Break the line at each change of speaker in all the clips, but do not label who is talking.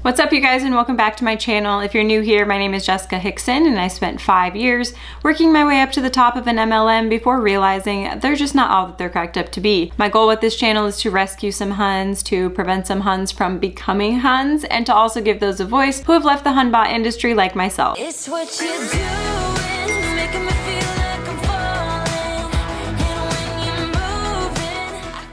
What's up, you guys, and welcome back to my channel. If you're new here, my name is Jessica Hickson, and I spent 5 years working my way up to the top of an MLM before realizing they're just not all that they're cracked up to be. My goal with this channel is to rescue some Huns, to prevent some Huns from becoming Huns, and to also give those a voice who have left the Hun-bot industry like myself.
It's what you do, it's making me feel like I'm falling, and when you're moving.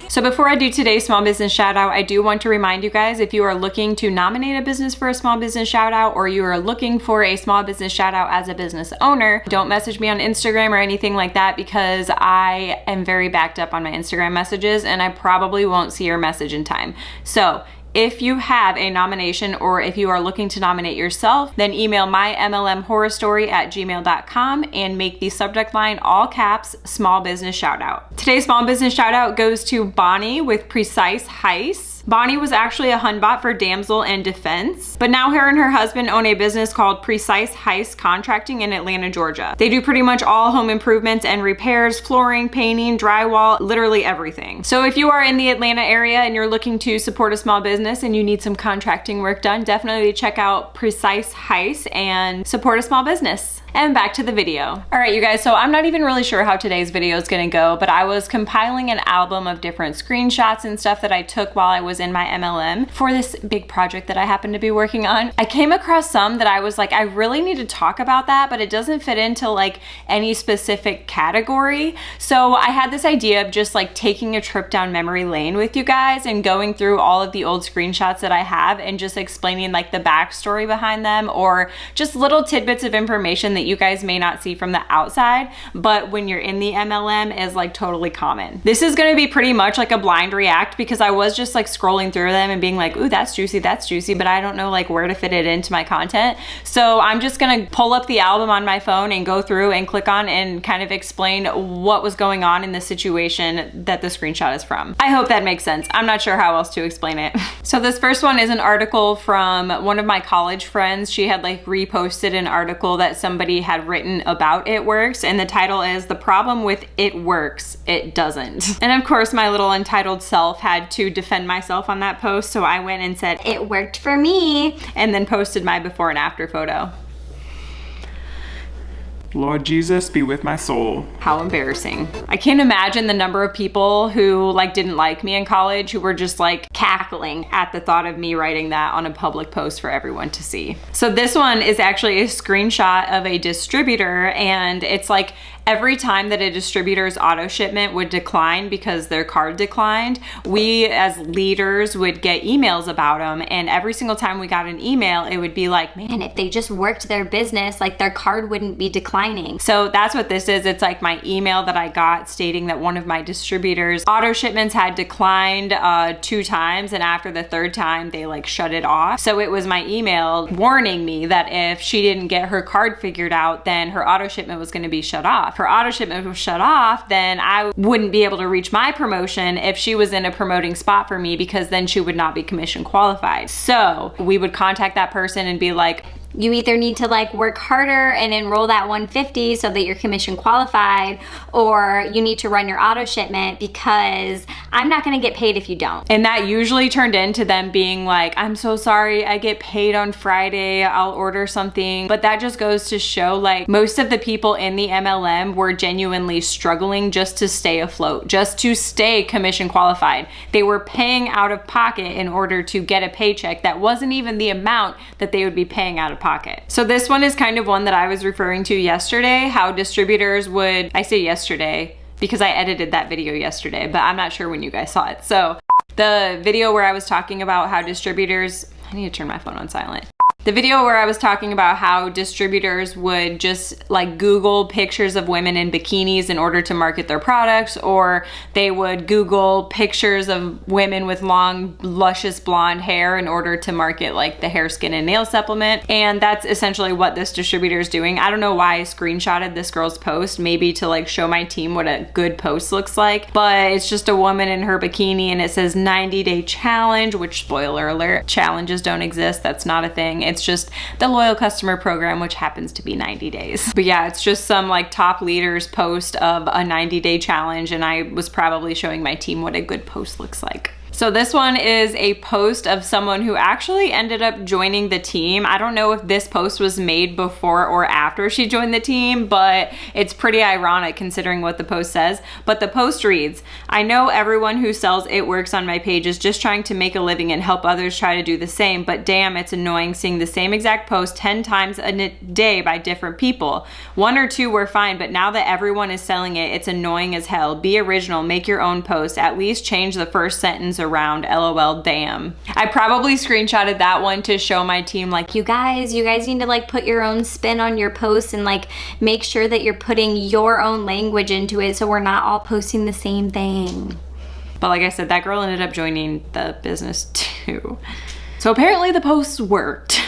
So before I do today's small business shout out, I do want to remind you guys, if you are looking to nominate a business for a small business shout out, or you are looking for a small business shout out as a business owner, don't message me on Instagram or anything like that, because I am very backed up on my Instagram messages and I probably won't see your message in time. So if you have a nomination, or if you are looking to nominate yourself, then email mymlmhorrorstory@gmail.com and make the subject line all caps small business shout out. Today's small business shout out goes to Bonnie with Precise Heist. Bonnie was actually a Hun-bot for Damsel and Defense, but now her and her husband own a business called Precise Heist Contracting in Atlanta, Georgia. They do pretty much all home improvements and repairs, flooring, painting, drywall, literally everything. So if you are in the Atlanta area and you're looking to support a small business and you need some contracting work done, definitely check out Precise Heist and support a small business. And back to the video. All right, you guys, so I'm not even really sure how today's video is gonna go, but I was compiling an album of different screenshots and stuff that I took while I was in my MLM for this big project that I happened to be working on. I came across some that I was like, I really need to talk about that, but it doesn't fit into like any specific category. So I had this idea of just like taking a trip down memory lane with you guys and going through all of the old screenshots that I have and just explaining like the backstory behind them, or just little tidbits of information that you guys may not see from the outside, but when you're in the MLM is like totally common. This is gonna be pretty much like a blind react, because I was just like scrolling through them and being like, ooh, that's juicy, but I don't know like where to fit it into my content. So I'm just gonna pull up the album on my phone and go through and click on and kind of explain what was going on in the situation that the screenshot is from. I hope that makes sense. I'm not sure how else to explain it. So this first one is an article from one of my college friends. She had like reposted an article that somebody had written about It Works, and the title is "The Problem with It Works, It Doesn't." And of course my little entitled self had to defend myself on that post, so I went and said, "It worked for me," and then posted my before and after photo.
Lord Jesus, be with my soul.
How embarrassing. I can't imagine the number of people who like didn't like me in college who were just like cackling at the thought of me writing that on a public post for everyone to see. So this one is actually a screenshot of a distributor, and it's like every time that a distributor's auto shipment would decline because their card declined, we as leaders would get emails about them, and every single time we got an email, it would be like, man, if they just worked their business, like their card wouldn't be declining. So that's what this is. It's like my email that I got stating that one of my distributors' auto shipments had declined 2 times, and after the 3rd time, they like shut it off. So it was my email warning me that if she didn't get her card figured out, then her auto shipment was gonna be shut off. If her auto shipment was shut off, then I wouldn't be able to reach my promotion if she was in a promoting spot for me, because then she would not be commission qualified. So we would contact that person and be like, you either need to like work harder and enroll that 150 so that you're commission qualified, or you need to run your auto shipment because I'm not gonna get paid if you don't. And that usually turned into them being like, I'm so sorry, I get paid on Friday, I'll order something. But that just goes to show like most of the people in the MLM were genuinely struggling just to stay afloat, just to stay commission qualified. They were paying out of pocket in order to get a paycheck that wasn't even the amount that they would be paying out of pocket. So this one is kind of one that I was referring to yesterday, how distributors would, I say yesterday because I edited that video yesterday, but I'm not sure when you guys saw it. So the video where I was talking about how distributors, I need to turn my phone on silent. The video where I was talking about how distributors would just like Google pictures of women in bikinis in order to market their products, or they would Google pictures of women with long, luscious blonde hair in order to market like the hair, skin, and nail supplement. And that's essentially what this distributor is doing. I don't know why I screenshotted this girl's post, maybe to like show my team what a good post looks like, but it's just a woman in her bikini and it says 90-day challenge, which, spoiler alert, challenges don't exist. That's not a thing. It's just the loyal customer program, which happens to be 90 days. But yeah, it's just some like top leaders post of a 90-day challenge, and I was probably showing my team what a good post looks like. So this one is a post of someone who actually ended up joining the team. I don't know if this post was made before or after she joined the team, but it's pretty ironic considering what the post says. But the post reads, "I know everyone who sells It Works on my page is just trying to make a living and help others try to do the same, but damn, it's annoying seeing the same exact post 10 times a day by different people. One or two were fine, but now that everyone is selling it, it's annoying as hell. Be original, make your own post, at least change the first sentence around, lol, damn." I probably screenshotted that one to show my team, like, you guys need to like put your own spin on your posts and like make sure that you're putting your own language into it so we're not all posting the same thing. But like I said, that girl ended up joining the business too. So apparently the posts worked.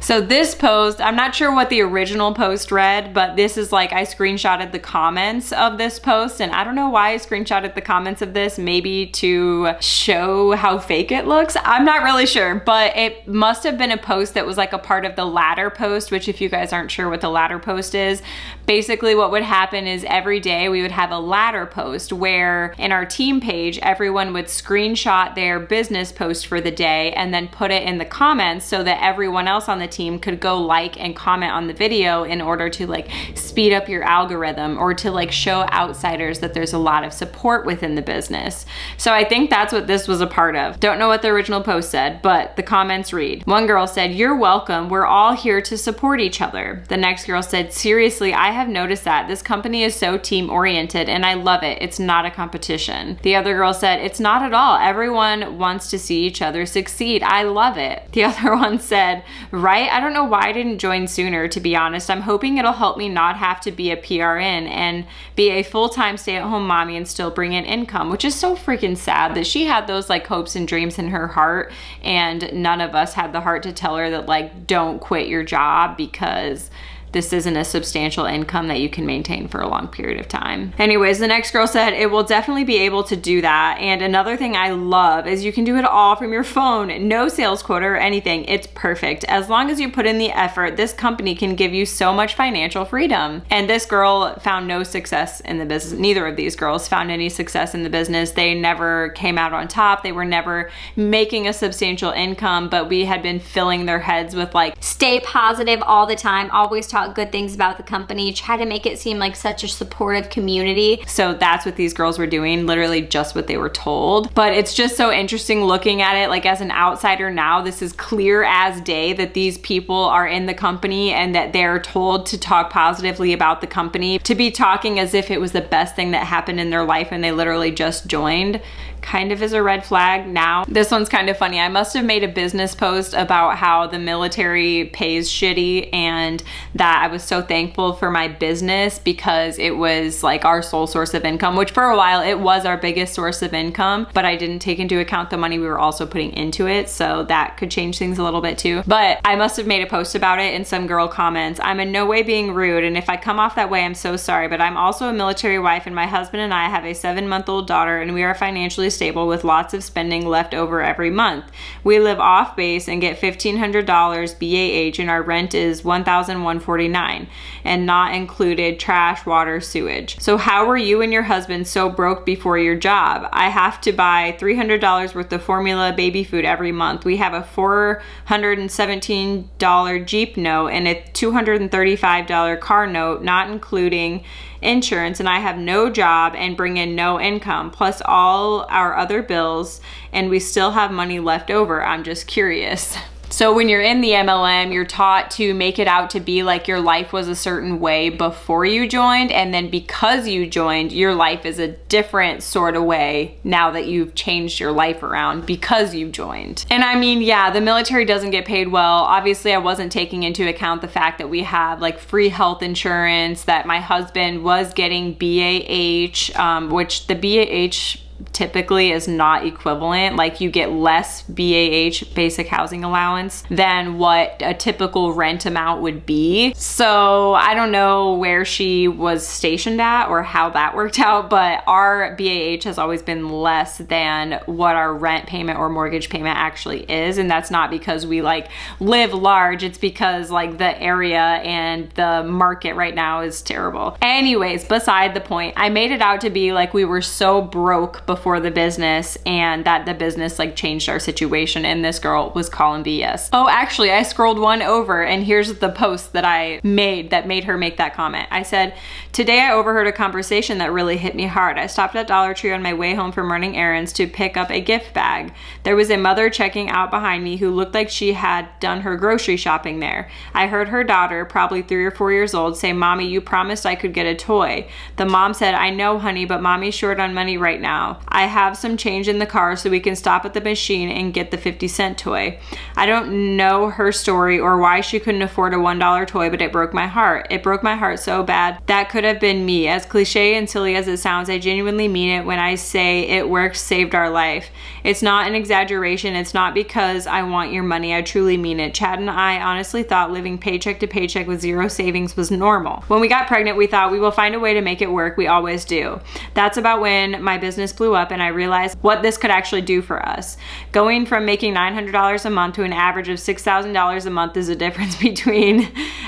So this post, I'm not sure what the original post read, but this is like, I screenshotted the comments of this post, and I don't know why I screenshotted the comments of this, maybe to show how fake it looks. I'm not really sure, but it must have been a post that was like a part of the ladder post, which if you guys aren't sure what the ladder post is, basically what would happen is every day we would have a ladder post where in our team page, everyone would screenshot their business post for the day and then put it in the comments so that everyone else on the team could go like and comment on the video in order to like speed up your algorithm or to like show outsiders that there's a lot of support within the business. So I think that's what this was a part of. Don't know what the original post said, but the comments read, one girl said, "You're welcome. We're all here to support each other." The next girl said, "Seriously, I have noticed that. This company is so team oriented and I love it. It's not a competition." The other girl said, "It's not at all. Everyone wants to see each other succeed. I love it." The other one said, "Right? I don't know why I didn't join sooner, to be honest. I'm hoping it'll help me not have to be a PRN and be a full-time stay-at-home mommy and still bring in income," which is so freaking sad that she had those like hopes and dreams in her heart and none of us had the heart to tell her that like, don't quit your job because this isn't a substantial income that you can maintain for a long period of time. Anyways, the next girl said, "It will definitely be able to do that. And another thing I love is you can do it all from your phone. No sales quota or anything. It's perfect. As long as you put in the effort, this company can give you so much financial freedom." And this girl found no success in the business. Neither of these girls found any success in the business. They never came out on top. They were never making a substantial income, but we had been filling their heads with like, stay positive all the time, always talk good things about the company, try to make it seem like such a supportive community. So that's what these girls were doing, literally just what they were told. But it's just so interesting looking at it like as an outsider now, this is clear as day that these people are in the company and that they're told to talk positively about the company, to be talking as if it was the best thing that happened in their life and they literally just joined. Kind of is a red flag now. This one's kind of funny. I must have made a business post about how the military pays shitty and that I was so thankful for my business because it was like our sole source of income, which for a while it was our biggest source of income, but I didn't take into account the money we were also putting into it. So that could change things a little bit too. But I must have made a post about it and some girl comments, "I'm in no way being rude. And if I come off that way, I'm so sorry, but I'm also a military wife and my husband and I have a 7-month-old daughter and we are financially stable with lots of spending left over every month. We live off base and get $1,500 BAH and our rent is $1,149 and not included trash, water, sewage. So how were you and your husband so broke before your job? I have to buy $300 worth of formula baby food every month. We have a $417 Jeep note and a $235 car note, not including insurance, and I have no job and bring in no income, plus all our other bills, and we still have money left over. I'm just curious." So when you're in the MLM, you're taught to make it out to be like your life was a certain way before you joined, and then because you joined, your life is a different sort of way now that you've changed your life around because you joined. And I mean, yeah, the military doesn't get paid well. Obviously, I wasn't taking into account the fact that we have like free health insurance, that my husband was getting BAH, which the BAH typically is not equivalent. Like you get less BAH, basic housing allowance, than what a typical rent amount would be. So I don't know where she was stationed at or how that worked out, but our BAH has always been less than what our rent payment or mortgage payment actually is. And that's not because we like live large, it's because like the area and the market right now is terrible. Anyways, beside the point, I made it out to be like we were so broke broke before the business and that the business like changed our situation, and this girl was calling BS. Oh, actually, I scrolled one over and here's the post that I made that made her make that comment. I said, "Today I overheard a conversation that really hit me hard. I stopped at Dollar Tree on my way home from running errands to pick up a gift bag. There was a mother checking out behind me who looked like she had done her grocery shopping there. I heard her daughter, probably 3 or 4 years old, say, 'Mommy, you promised I could get a toy.' The mom said, 'I know, honey, but Mommy's short on money right now. I have some change in the car so we can stop at the machine and get the 50-cent toy.' I don't know her story or why she couldn't afford a $1 toy, but it broke my heart. It broke my heart so bad. That could have been me. As cliche and silly as it sounds, I genuinely mean it when I say it works, saved our life. It's not an exaggeration. It's not because I want your money. I truly mean it. Chad and I honestly thought living paycheck to paycheck with zero savings was normal. When we got pregnant, we thought we will find a way to make it work. We always do. That's about when my business blew up and I realized what this could actually do for us. Going from making $900 a month to an average of $6,000 a month is a difference between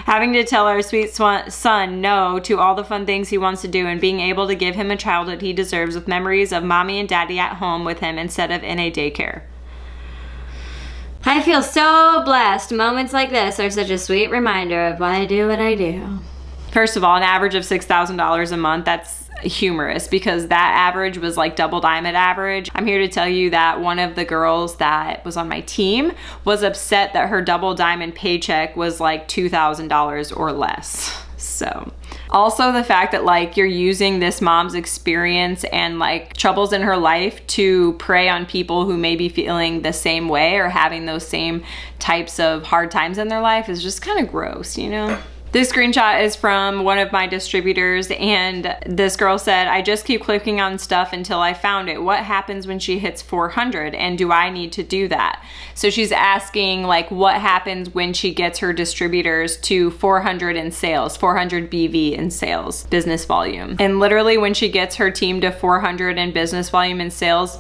having to tell our sweet son no to all the fun things he wants to do and being able to give him a childhood he deserves with memories of mommy and daddy at home with him instead of in a daycare." I feel so blessed. Moments like this are such a sweet reminder of why I do what I do. First of all, an average of $6,000 a month, that's humorous because that average was like double diamond average. I'm here to tell you that one of the girls that was on my team was upset that her double diamond paycheck was like $2,000 or less. So also the fact that like you're using this mom's experience and like troubles in her life to prey on people who may be feeling the same way or having those same types of hard times in their life is just kind of gross, you know? This screenshot is from one of my distributors and this girl said, "I just keep clicking on stuff until I found it. What happens when she hits 400 and do I need to do that?" So she's asking like what happens when she gets her distributors to 400 in sales, 400 BV in sales, business volume. And literally when she gets her team to 400 in business volume in sales,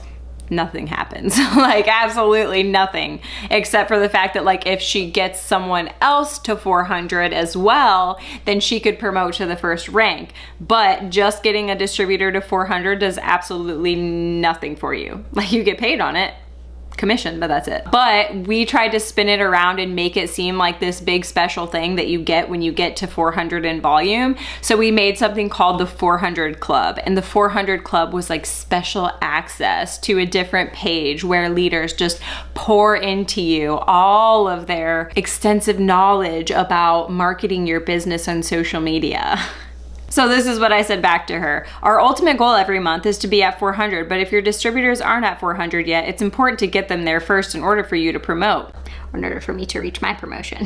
nothing happens. Like absolutely nothing, except for the fact that like if she gets someone else to 400 as well, then she could promote to the first rank. But just getting a distributor to 400 does absolutely nothing for you. Like you get paid on it, commission, but that's it. But we tried to spin it around and make it seem like this big special thing that you get when you get to 400 in volume. So we made something called the 400 Club, and the 400 Club was like special access to a different page where leaders just pour into you all of their extensive knowledge about marketing your business on social media. So this is what I said back to her. "Our ultimate goal every month is to be at 400, but if your distributors aren't at 400 yet, it's important to get them there first in order for you to promote, or in order for me to reach my promotion.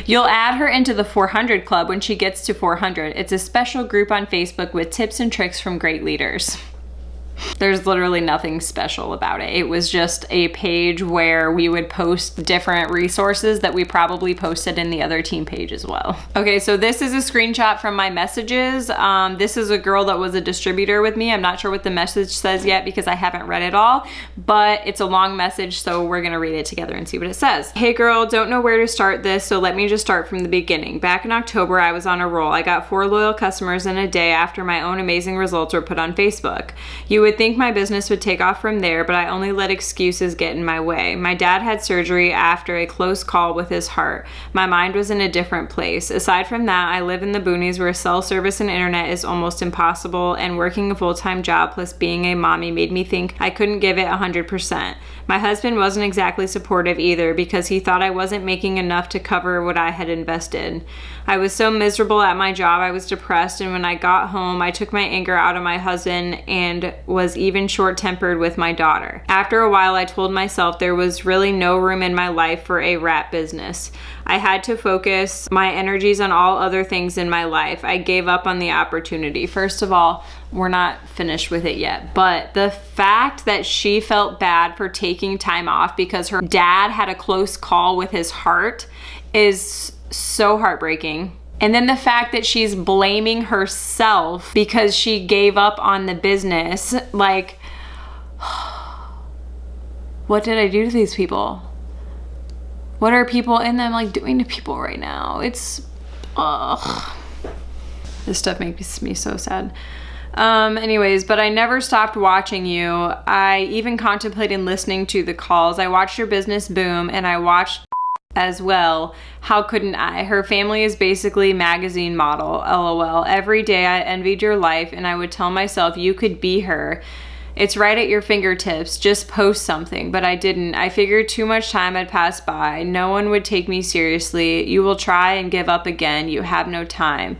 You'll add her into the 400 Club when she gets to 400. It's a special group on Facebook with tips and tricks from great leaders." There's literally nothing special about it. It was just a page where we would post different resources that we probably posted in the other team page as well. Okay, so this is a screenshot from my messages. This is a girl that was a distributor with me. I'm not sure what the message says yet because I haven't read it all, but it's a long message, so we're gonna read it together and see what it says. "Hey girl, don't know where to start this, so let me just start from the beginning. Back in October, I was on a roll. I got 4 loyal customers in a day after my own amazing results were put on Facebook. You would think my business would take off from there, but I only let excuses get in my way. My dad had surgery after a close call with his heart. My mind was in a different place. Aside from that, I live in the boonies where cell service and internet is almost impossible, and working a full-time job plus being a mommy made me think I couldn't give it 100%. My husband wasn't exactly supportive either because he thought I wasn't making enough to cover what I had invested. I was so miserable at my job, I was depressed, and when I got home, I took my anger out on my husband and was even short-tempered with my daughter. After a while, I told myself there was really no room in my life for a rat business. I had to focus my energies on all other things in my life. I gave up on the opportunity." First of all, we're not finished with it yet, but the fact that she felt bad for taking time off because her dad had a close call with his heart is so heartbreaking. And then the fact that she's blaming herself because she gave up on the business, like, what did I do to these people? What are people in them like doing to people right now? It's, ugh. This stuff makes me so sad. Anyways, but I never stopped watching you. I even contemplated listening to the calls. I watched your business boom, and I watched as well. How couldn't I? Her family is basically magazine model, LOL. Every day I envied your life, and I would tell myself you could be her. It's right at your fingertips. Just post something. But I didn't. I figured too much time had passed by. No one would take me seriously. You will try and give up again. You have no time.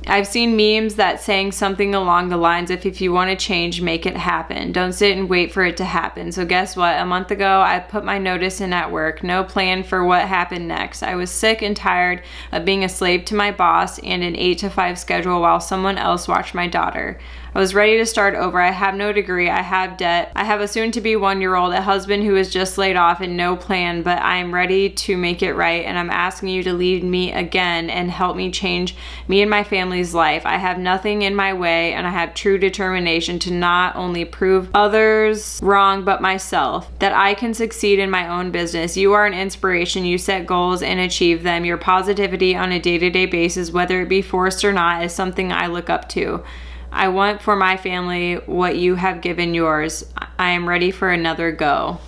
I've seen memes that saying something along the lines of, if you want to change, make it happen. Don't sit and wait for it to happen. So guess what? A month ago, I put my notice in at work. No plan for what happened next. I was sick and tired of being a slave to my boss and an 8 to 5 schedule while someone else watched my daughter. I was ready to start over. I have no degree. I have debt. I have a soon-to-be 1-year-old, a husband who is just laid off and no plan, but I am ready to make it right, and I'm asking you to lead me again and help me change me and my family's life. I have nothing in my way, and I have true determination to not only prove others wrong, but myself, that I can succeed in my own business. You are an inspiration. You set goals and achieve them. Your positivity on a day-to-day basis, whether it be forced or not, is something I look up to. I want for my family what you have given yours. I am ready for another go.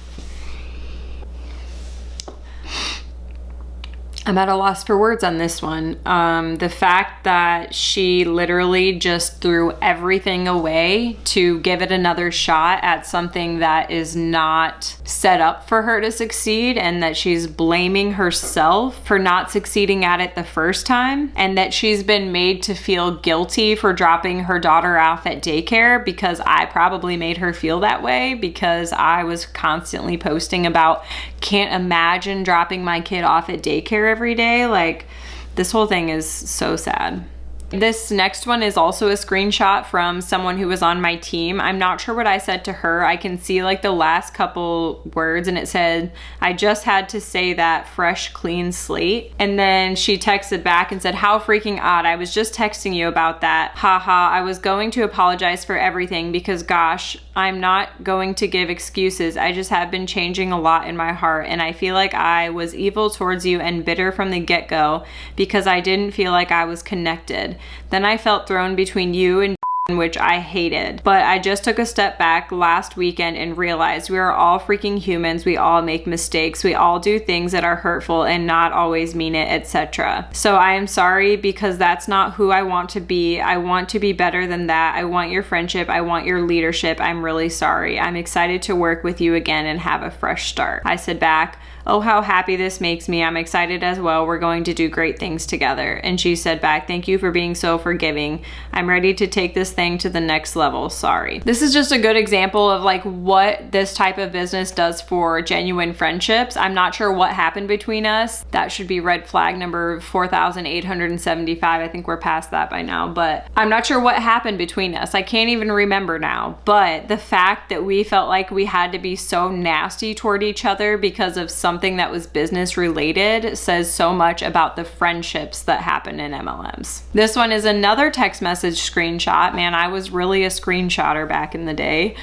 I'm at a loss for words on this one. The fact that she literally just threw everything away to give it another shot at something that is not set up for her to succeed, and that she's blaming herself for not succeeding at it the first time, and that she's been made to feel guilty for dropping her daughter off at daycare, because I probably made her feel that way because I was constantly posting about, can't imagine dropping my kid off at daycare every day. Like, this whole thing is so sad. This next one is also a screenshot from someone who was on my team. I'm not sure what I said to her. I can see like the last couple words, and it said, I just had to say that, fresh, clean slate. And then she texted back and said, how freaking odd. I was just texting you about that. Haha, I was going to apologize for everything because gosh, I'm not going to give excuses. I just have been changing a lot in my heart, and I feel like I was evil towards you and bitter from the get-go because I didn't feel like I was connected. Then I felt thrown between you and which I hated. But I just took a step back last weekend and realized we are all freaking humans. We all make mistakes. We all do things that are hurtful and not always mean it, etc. So I am sorry because that's not who I want to be. I want to be better than that. I want your friendship. I want your leadership. I'm really sorry. I'm excited to work with you again and have a fresh start. I said back, oh, how happy this makes me. I'm excited as well. We're going to do great things together. And she said back, thank you for being so forgiving. I'm ready to take this thing to the next level. Sorry. This is just a good example of like what this type of business does for genuine friendships. I'm not sure what happened between us. That should be red flag number 4,875. I think we're past that by now, but I'm not sure what happened between us. I can't even remember now. But the fact that we felt like we had to be so nasty toward each other because of something that was business related says so much about the friendships that happen in MLMs. This one is another text message screenshot. Man, I was really a screenshotter back in the day.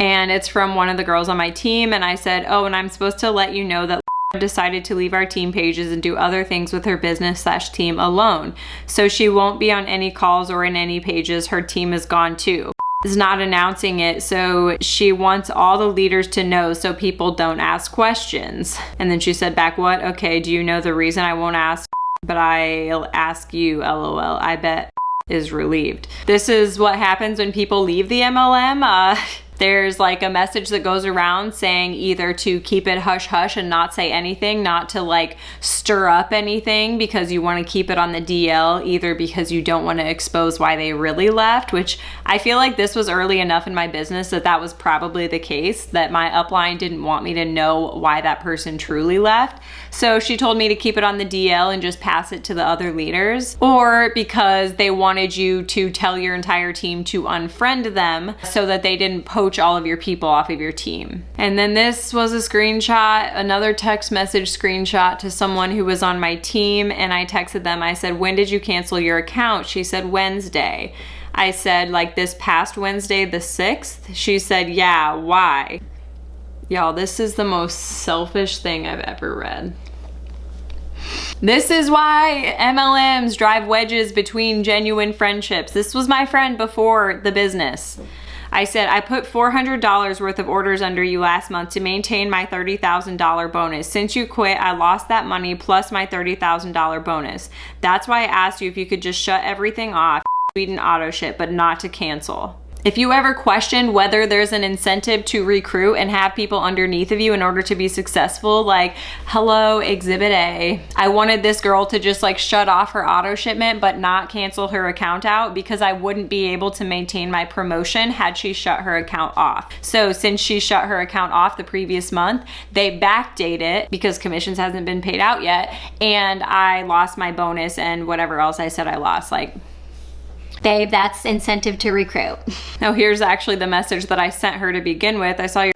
And it's from one of the girls on my team. And I said, oh, and I'm supposed to let you know that decided to leave our team pages and do other things with her business/team alone. So she won't be on any calls or in any pages. Her team is gone too. Is not announcing it, so she wants all the leaders to know so people don't ask questions. And then she said back, what? Okay, do you know the reason I won't ask? But I'll ask you, LOL. I bet is relieved. This is what happens when people leave the MLM. There's like a message that goes around saying either to keep it hush hush and not say anything, not to like stir up anything because you want to keep it on the DL, either because you don't want to expose why they really left, which I feel like this was early enough in my business that that was probably the case, that my upline didn't want me to know why that person truly left. So she told me to keep it on the DL and just pass it to the other leaders, or because they wanted you to tell your entire team to unfriend them so that they didn't poach all of your people off of your team. And then this was a screenshot, another text message screenshot to someone who was on my team, and I texted them, I said, when did you cancel your account? She said, Wednesday. I said, like this past Wednesday, the 6th? She said, yeah, why? Y'all, this is the most selfish thing I've ever read. This is why MLMs drive wedges between genuine friendships. This was my friend before the business. I said, I put $400 worth of orders under you last month to maintain my $30,000 bonus. Since you quit, I lost that money plus my $30,000 bonus. That's why I asked you if you could just shut everything off, tweet and auto ship, but not to cancel. If you ever question whether there's an incentive to recruit and have people underneath of you in order to be successful, like, hello, Exhibit A. I wanted this girl to just like shut off her auto shipment but not cancel her account out because I wouldn't be able to maintain my promotion had she shut her account off. So since she shut her account off the previous month, they backdate it because commissions hasn't been paid out yet, and I lost my bonus and whatever else I said I lost. Like,
Babe, that's incentive to recruit.
now here's actually the message that I sent her to begin with. I saw your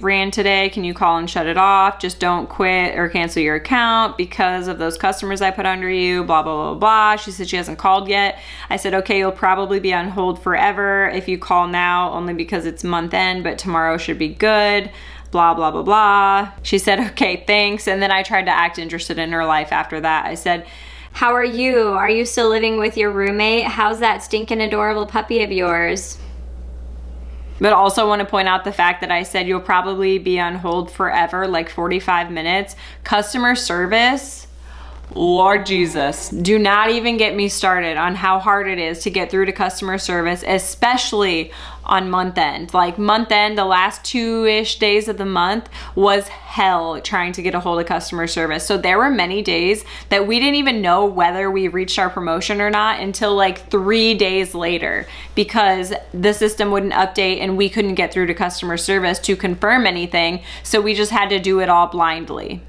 ran today. Can you call and shut it off? Just don't quit or cancel your account because of those customers I put under you, blah, blah, blah, blah. She said she hasn't called yet. I said, okay, you'll probably be on hold forever if you call now, only because it's month end, but tomorrow should be good. Blah, blah, blah, blah. She said, okay, thanks. And then I tried to act interested in her life after that. I said,
How are you? Are you still living with your roommate? How's that stinking adorable puppy of yours?
but also want to point out the fact that I said you'll probably be on hold forever, like 45 minutes. Customer service, Lord Jesus. Do not even get me started on how hard it is to get through to customer service, especially on month end. Like month end, the last 2-ish days of the month was hell trying to get a hold of customer service. So there were many days that we didn't even know whether we reached our promotion or not until like 3 days later, because the system wouldn't update and we couldn't get through to customer service to confirm anything. So we just had to do it all blindly.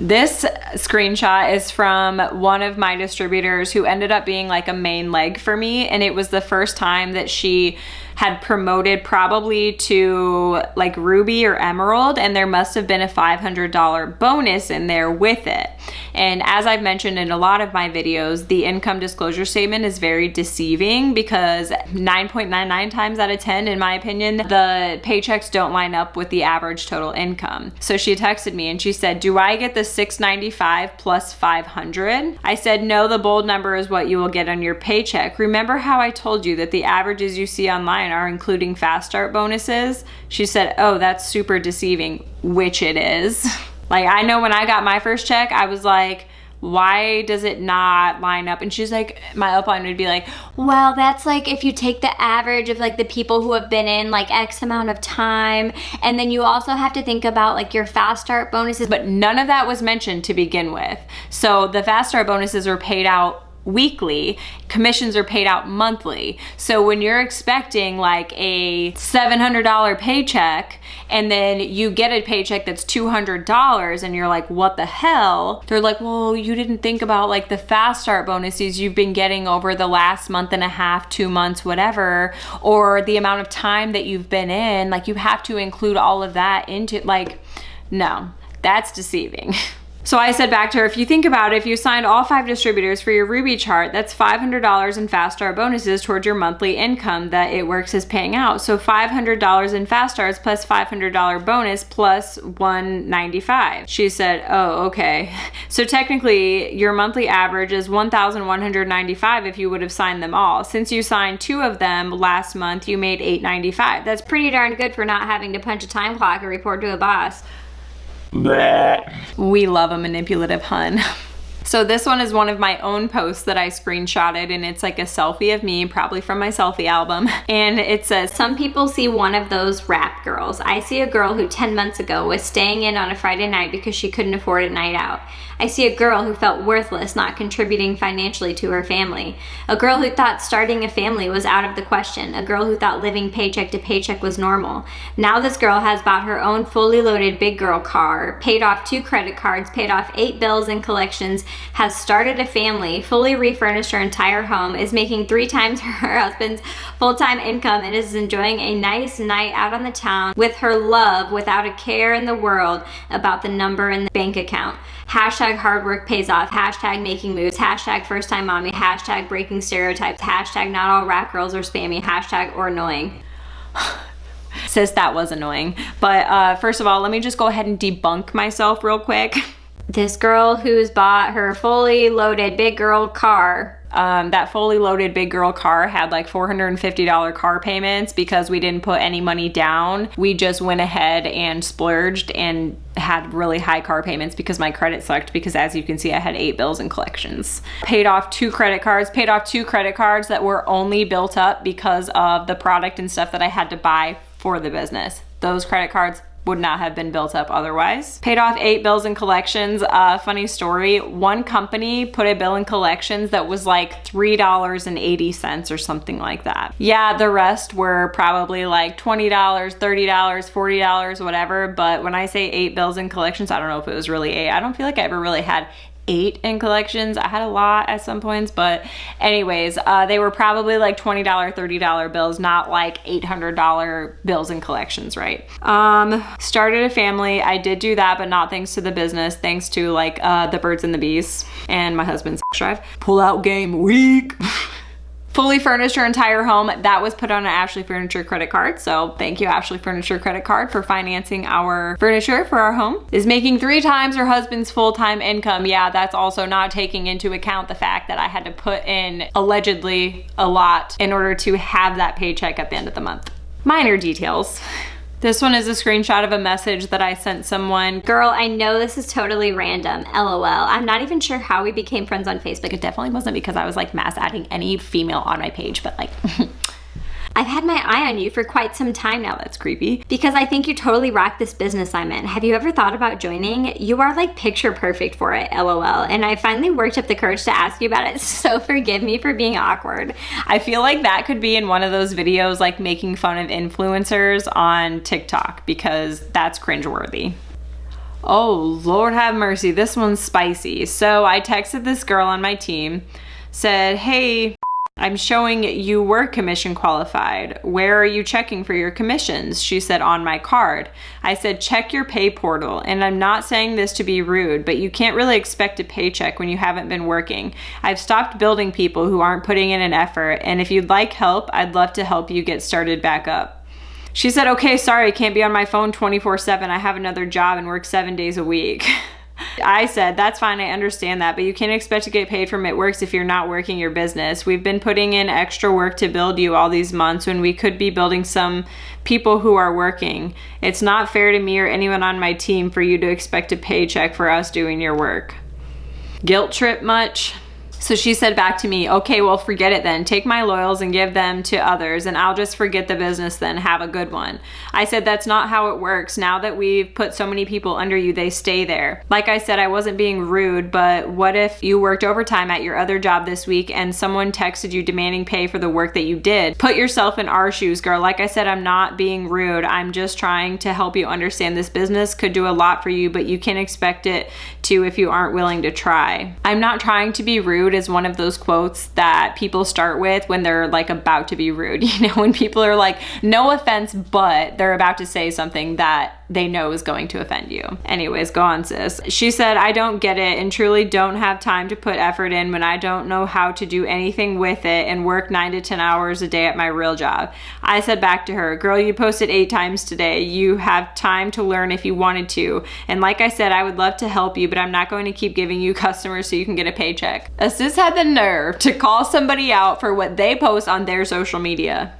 This screenshot is from one of my distributors who ended up being like a main leg for me, and it was the first time that she had promoted probably to like Ruby or Emerald, and there must have been a $500 bonus in there with it. And as I've mentioned in a lot of my videos, the income disclosure statement is very deceiving because 9.99 times out of 10, in my opinion, the paychecks don't line up with the average total income. So she texted me and she said, do I get the $695 plus $500? I said, no, the bold number is what you will get on your paycheck. Remember how I told you that the averages you see online are including fast start bonuses? She said, oh, that's super deceiving, which it is. Like, I know when I got my first check, I was like, why does it not line up? And she's like, my upline would be like,
well, that's like if you take the average of like the people who have been in like X amount of time, and then you also have to think about like your fast start bonuses.
but none of that was mentioned to begin with. So the fast start bonuses were paid out weekly, commissions are paid out monthly. So when you're expecting like a $700 paycheck and then you get a paycheck that's $200 and you're like, what the hell? They're like, well, you didn't think about like the fast start bonuses you've been getting over the last month and a half, 2 months, whatever, or the amount of time that you've been in. Like, you have to include all of that into, like, no, that's deceiving. So I said back to her, if you think about it, if you signed all 5 distributors for your Ruby chart, that's $500 in fast start bonuses towards your monthly income that it works as paying out. So $500 in fast starts plus $500 bonus plus $195. She said, oh, okay. So technically your monthly average is $1,195 if you would have signed them all. Since you signed 2 of them last month, you made $895. That's
Pretty darn good for not having to punch a time clock or report to a boss.
We love a manipulative hun. So this one is one of my own posts that I screenshotted, and it's like a selfie of me, probably from my selfie album. And it says,
Some people see one of those rap girls. I see a girl who 10 months ago was staying in on a Friday night because she couldn't afford a night out. I see a girl who felt worthless, not contributing financially to her family. A girl who thought starting a family was out of the question. A girl who thought living paycheck to paycheck was normal. Now this girl has bought her own fully loaded big girl car, paid off 2 credit cards, paid off 8 bills and collections, has started a family, fully refurnished her entire home, is making 3 times her husband's full-time income, and is enjoying a nice night out on the town with her love without a care in the world about the number in the bank account. Hashtag hard work pays off. Hashtag making moves. Hashtag first time mommy. Hashtag breaking stereotypes. Hashtag not all rap girls are spammy. Hashtag or annoying.
sis, that was annoying. But first of all, let me just go ahead and debunk myself real quick.
This girl who's bought her fully loaded big girl car.
That fully loaded big girl car had like $450 car payments because we didn't put any money down. We just went ahead and splurged and had really high car payments because my credit sucked, because as you can see, I had 8 bills and collections. Paid off 2 credit cards that were only built up because of the product and stuff that I had to buy for the business. Those credit cards would not have been built up otherwise. Paid off 8 bills in collections. Funny story, one company put a bill in collections that was like $3.80 or something like that. Yeah, the rest were probably like $20, $30, $40, whatever. But when I say 8 bills in collections, I don't know if it was really 8. I don't feel like I ever really had 8 in collections. I had a lot at some points, but anyways, they were probably like $20, $30 bills, not like $800 bills in collections, right? Started a family. I did do that, but not thanks to the business, thanks to like the birds and the bees and my husband's drive. Pull out game week. Fully furnished her entire home. That was put on an Ashley Furniture credit card. So thank you, Ashley Furniture credit card, for financing our furniture for our home. Is making 3 times her husband's full-time income. Yeah, that's also not taking into account the fact that I had to put in allegedly a lot in order to have that paycheck at the end of the month. Minor details. This one is a screenshot of a message that I sent someone.
Girl, I know this is totally random, LOL. I'm not even sure how we became friends on Facebook.
It definitely wasn't because I was like mass adding any female on my page, but like,
I've had my eye on you for quite some time now.
that's creepy.
Because I think you totally rock this business I'm in. Have you ever thought about joining? You are like picture perfect for it, LOL. And I finally worked up the courage to ask you about it, so forgive me for being awkward.
I feel like that could be in one of those videos like making fun of influencers on TikTok, because that's cringeworthy. Oh, Lord have mercy. This one's spicy. So I texted this girl on my team, said, hey, I'm showing you were commission qualified. Where are you checking for your commissions? She said, on my card. I said, check your pay portal. And I'm not saying this to be rude, but you can't really expect a paycheck when you haven't been working. I've stopped building people who aren't putting in an effort. And if you'd like help, I'd love to help you get started back up. She said, okay, sorry, I can't be on my phone 24/7. I have another job and work 7 days a week. I said, that's fine, I understand that, but you can't expect to get paid from It Works if you're not working your business. We've been putting in extra work to build you all these months when we could be building some people who are working. It's not fair to me or anyone on my team for you to expect a paycheck for us doing your work. Guilt trip much? So she said back to me, okay, well, forget it then. Take my loyals and give them to others, and I'll just forget the business then. Have a good one. I said, that's not how it works. Now that we've put so many people under you, they stay there. Like I said, I wasn't being rude, but what if you worked overtime at your other job this week and someone texted you demanding pay for the work that you did? Put yourself in our shoes, girl. Like I said, I'm not being rude. I'm just trying to help you understand this business could do a lot for you, but you can't expect it to if you aren't willing to try. I'm not trying to be rude is one of those quotes that people start with when they're like about to be rude. You know, when people are like, no offense, but they're about to say something that they know is going to offend you. Anyways, go on, sis. She said, I don't get it and truly don't have time to put effort in when I don't know how to do anything with it and work 9 to 10 hours a day at my real job. I said back to her, girl, you posted 8 times today. You have time to learn if you wanted to. And like I said, I would love to help you, but I'm not going to keep giving you customers so you can get a paycheck. A sis had the nerve to call somebody out for what they post on their social media.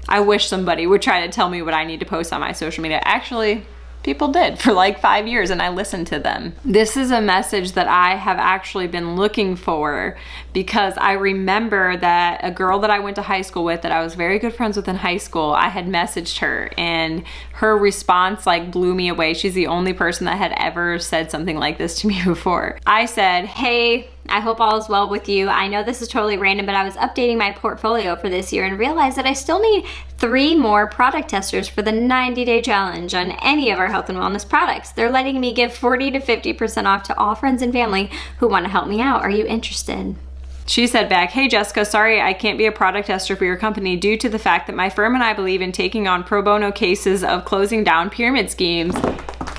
I wish somebody would try to tell me what I need to post on my social media. Actually, people did for like 5 years and I listened to them. This is a message that I have actually been looking for because I remember that a girl that I went to high school with that I was very good friends with in high school, I had messaged her and her response like blew me away. She's the only person that had ever said something like this to me before. I said, hey, I hope all is well with you. I know this is totally random, but I was updating my portfolio for this year and realized that I still need 3 more product testers for the 90-day challenge on any of our health and wellness products. They're letting me give 40 to 50% off to all friends and family who want to help me out. Are you interested? She said back, hey Jessica, sorry I can't be a product tester for your company due to the fact that my firm and I believe in taking on pro bono cases of closing down pyramid schemes.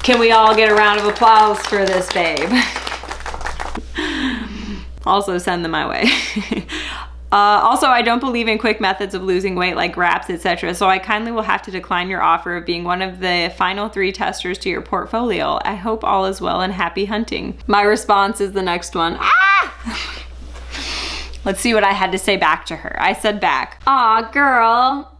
Can we all get a round of applause for this, babe? Also send them my way. Also, I don't believe in quick methods of losing weight like wraps, etc. So I kindly will have to decline your offer of being one of the final 3 testers to your portfolio. I hope all is well and happy hunting. My response is the next one. Ah! Let's see what I had to say back to her. I said back,
Aw, girl.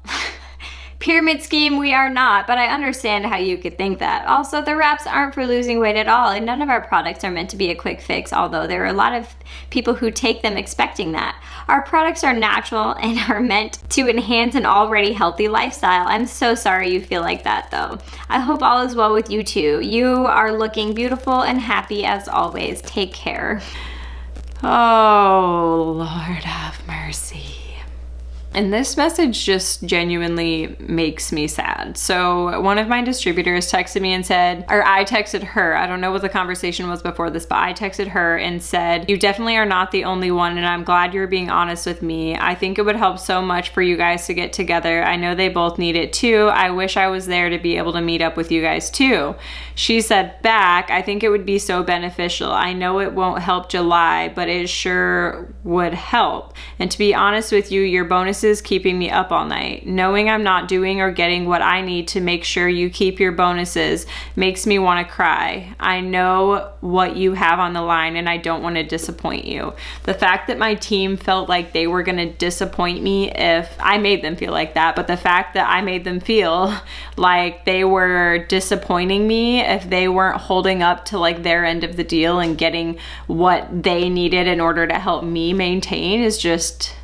Pyramid scheme, we are not, but I understand how you could think that. Also, the wraps aren't for losing weight at all, and none of our products are meant to be a quick fix, although there are a lot of people who take them expecting that. Our products are natural and are meant to enhance an already healthy lifestyle. I'm so sorry you feel like that, though. I hope all is well with you too. You are looking beautiful and happy as always. Take care.
oh, Lord have mercy. And this message just genuinely makes me sad. So one of my distributors texted me and said, or I texted her, I don't know what the conversation was before this, but I texted her and said, you definitely are not the only one, and I'm glad you're being honest with me. I think it would help so much for you guys to get together. I know they both need it too. I wish I was there to be able to meet up with you guys too. She said back, I think it would be so beneficial. I know it won't help July, but it sure would help. And to be honest with you, your bonuses keeping me up all night. Knowing I'm not doing or getting what I need to make sure you keep your bonuses makes me want to cry. I know what you have on the line and I don't want to disappoint you. The fact that my team felt like they were going to disappoint me if I made them feel like that, but the fact that I made them feel like they were disappointing me if they weren't holding up to like their end of the deal and getting what they needed in order to help me maintain is just,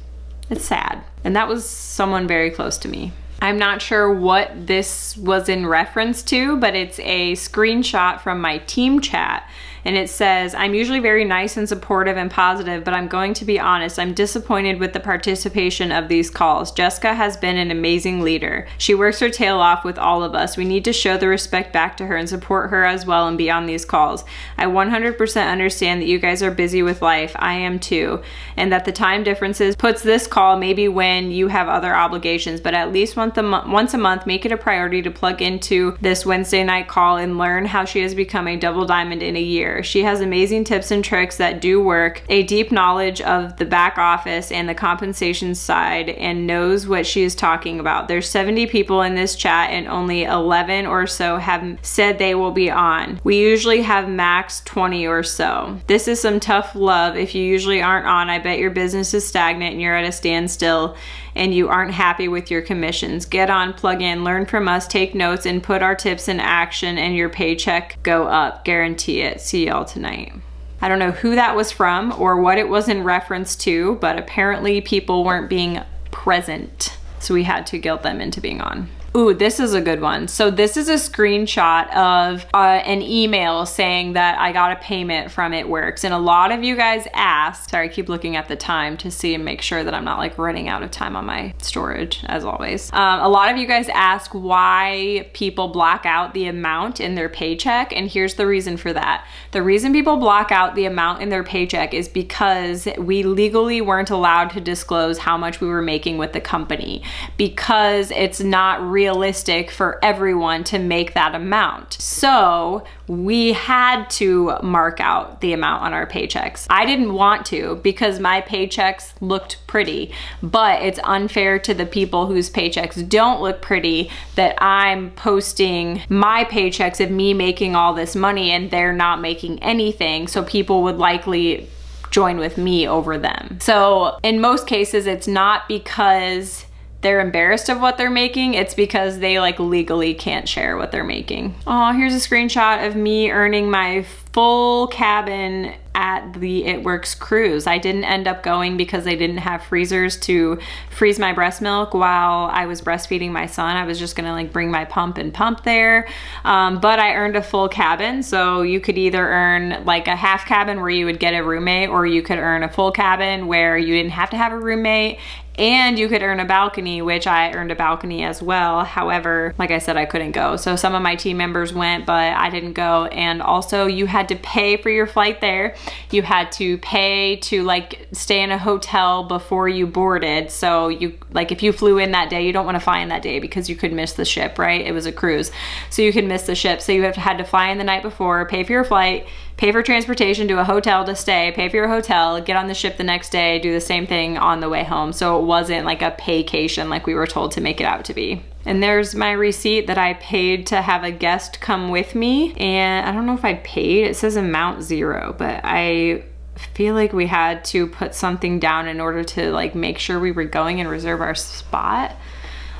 it's sad. And that was someone very close to me. I'm not sure what this was in reference to, but it's a screenshot from my team chat. And it says, I'm usually very nice and supportive and positive, but I'm going to be honest, I'm disappointed with the participation of these calls. Jessica has been an amazing leader. She works her tail off with all of us. We need to show the respect back to her and support her as well and be on these calls. I 100% understand that you guys are busy with life. I am too. And that the time differences puts this call maybe when you have other obligations, but at least once a month, make it a priority to plug into this Wednesday night call and learn how she has become a double diamond in a year. She has amazing tips and tricks that do work, a deep knowledge of the back office and the compensation side, and knows what she is talking about. There's 70 people in this chat and only 11 or so have said they will be on. We usually have max 20 or so. This is some tough love. If you usually aren't on, I bet your business is stagnant and you're at a standstill and you aren't happy with your commissions. Get on, plug in, learn from us, take notes, and put our tips in action, and your paycheck go up. Guarantee it. See y'all tonight. I don't know who that was from or what it was in reference to, but apparently people weren't being present, so we had to guilt them into being on. Ooh, this is a good one. So this is a screenshot of an email saying that I got a payment from It Works. And a lot of you guys asked, sorry, I keep looking at the time to see and make sure that I'm not like running out of time on my storage, as always. A lot of you guys ask why people block out the amount in their paycheck. And here's the reason for that. The reason people block out the amount in their paycheck is because we legally weren't allowed to disclose how much we were making with the company, because it's not realistic for everyone to make that amount. So we had to mark out the amount on our paychecks. I didn't want to because my paychecks looked pretty, but it's unfair to the people whose paychecks don't look pretty that I'm posting my paychecks of me making all this money and they're not making anything. So people would likely join with me over them. So in most cases, it's not because they're embarrassed of what they're making, it's because they like legally can't share what they're making. Oh, here's a screenshot of me earning my full cabin at the It Works cruise. I didn't end up going because they didn't have freezers to freeze my breast milk while I was breastfeeding my son. I was just gonna like bring my pump and pump there. But I earned a full cabin. So you could either earn like a half cabin where you would get a roommate, or you could earn a full cabin where you didn't have to have a roommate. And you could earn a balcony, which I earned a balcony as well. However, like I said, I couldn't go. So some of my team members went, but I didn't go. And also you had to pay for your flight there. You had to pay to like stay in a hotel before you boarded. So you like, if you flew in that day, you don't want to fly in that day because you could miss the ship, right? It was a cruise. So you could miss the ship. So you had to fly in the night before, pay for your flight, pay for transportation to a hotel to stay, pay for your hotel, get on the ship the next day, do the same thing on the way home. So it wasn't like a paycation like we were told to make it out to be. And there's my receipt that I paid to have a guest come with me. And I don't know if I paid, it says amount 0, but I feel like we had to put something down in order to like make sure we were going and reserve our spot.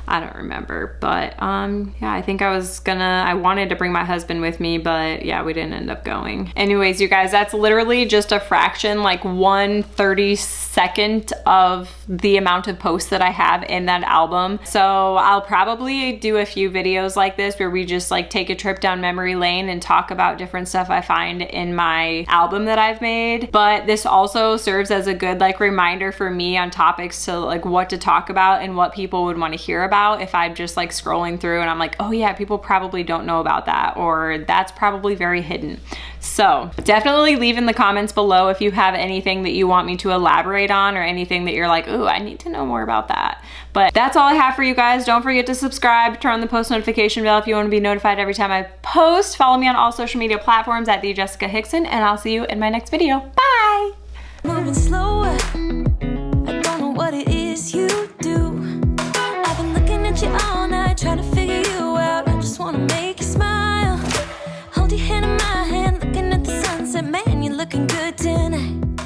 I don't remember, but yeah, I think I wanted to bring my husband with me, but yeah, we didn't end up going. Anyways, you guys, that's literally just a fraction, like 1/32 of the amount of posts that I have in that album. So I'll probably do a few videos like this where we just like take a trip down memory lane and talk about different stuff I find in my album that I've made. But this also serves as a good like reminder for me on topics to like what to talk about and what people would want to hear about if I'm just like scrolling through and I'm like, oh yeah, people probably don't know about that, or that's probably very hidden. So definitely leave in the comments below if you have anything that you want me to elaborate on or anything that you're like, ooh, I need to know more about that. But that's all I have for you guys. Don't forget to subscribe, turn on the post notification bell if you want to be notified every time I post. Follow me on all social media platforms at @TheJessicaHickson, and I'll see you in my next video. Bye!
Moving slower, I don't know what it is you do. I've been looking at you all night, trying to figure you out. I just wanna make you smile. Hold your hand in my hand, looking at the sunset. Man, you're looking good tonight.